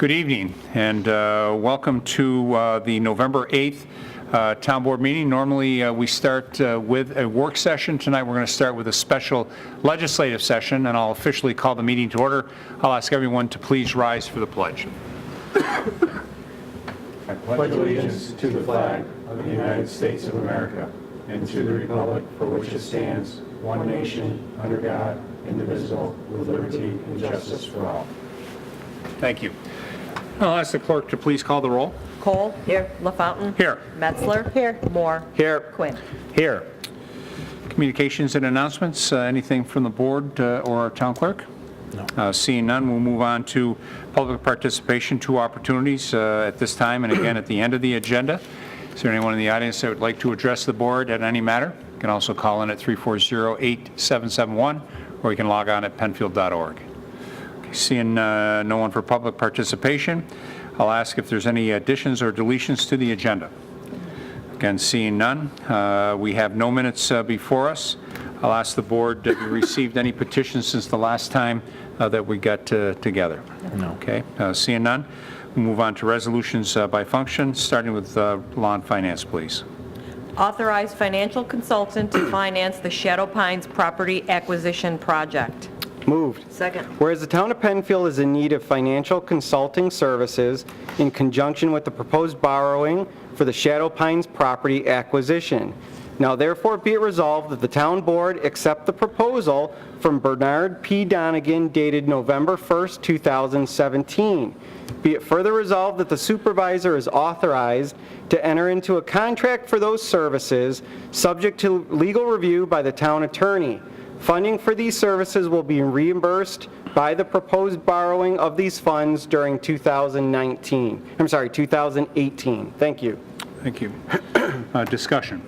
Good evening, and welcome to the November 8th Town Board meeting. Normally, we start with a work session. Tonight, we're going to start with a special legislative session, and I'll officially call the meeting to order. I'll ask everyone to please rise for the pledge. I pledge allegiance to the flag of the United States of America and to the republic for which it stands, one nation, under God, indivisible, with liberty and justice for all. Thank you. I'll ask the clerk to please call the roll. Cole. Here. LaFountain. Here. Metzler. Here. Moore. Here. Quinn. Here. Communications and announcements. Anything from the board or our town clerk? No. Seeing none, we'll move on to public participation. Two opportunities at this time and again at the end of the agenda. Is there anyone in the audience that would like to address the board at any matter? You can also call in at 340-8771 or you can log on at penfield.org. Seeing no one for public participation, I'll ask if there's any additions or deletions to the agenda. Again, seeing none, we have no minutes before us. I'll ask the board if you received any petitions since the last time that we got together. No. Okay, seeing none, we'll move on to resolutions by function, starting with Law and Finance, please. Authorize financial consultant to finance the Shadow Pines property acquisition project. Moved. Second. Whereas the town of Penfield is in need of financial consulting services in conjunction with the proposed borrowing for the Shadow Pines property acquisition. Now therefore be it resolved that the town board accept the proposal from Bernard P. Donegan dated November 1st, 2017. Be it further resolved that the supervisor is authorized to enter into a contract for those services subject to legal review by the town attorney. Funding for these services will be reimbursed by the proposed borrowing of these funds during 2018. Thank you. Thank you. Discussion.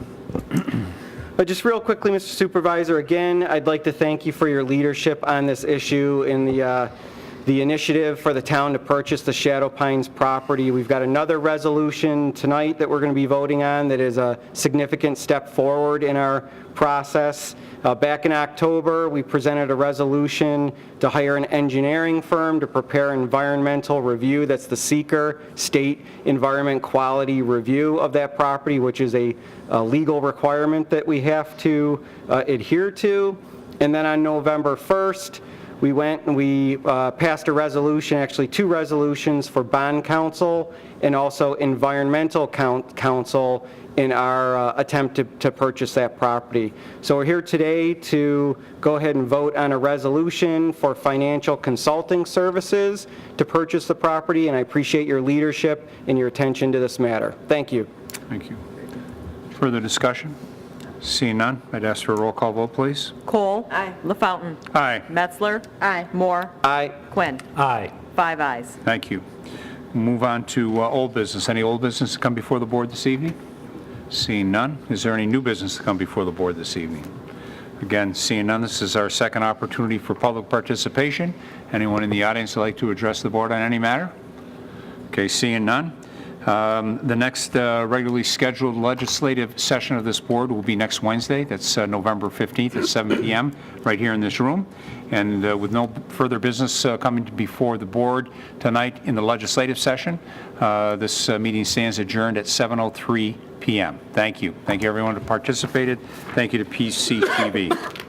Just real quickly, Mr. Supervisor, again, I'd like to thank you for your leadership on this issue in the initiative for the town to purchase the Shadow Pines property. We've got another resolution tonight that we're going to be voting on that is a significant step forward in our process. Back in October, we presented a resolution to hire an engineering firm to prepare environmental review. That's the SEEKR, State Environment Quality Review of that property, which is a legal requirement that we have to adhere to. And then on November 1st, we went and we passed a resolution, actually two resolutions for bond counsel and also environmental counsel in our attempt to purchase that property. So we're here today to go ahead and vote on a resolution for financial consulting services to purchase the property, and I appreciate your leadership and your attention to this matter. Thank you. Thank you. Further discussion? Seeing none, I'd ask for a roll call vote, please. Cole. Aye. LaFountain. Aye. Metzler. Aye. Moore. Aye. Quinn. Aye. 5 ayes. Thank you. We'll move on to old business. Any old business to come before the board this evening? Seeing none, is there any new business to come before the board this evening? Again, seeing none, this is our second opportunity for public participation. Anyone in the audience would like to address the board on any matter? Okay, seeing none. The next regularly scheduled legislative session of this board will be next Wednesday. That's November 15th at 7 p.m. right here in this room. And with no further business coming before the board tonight in the legislative session, this meeting stands adjourned at 7:03 p.m. Thank you. Thank you everyone who participated. Thank you to PCTV.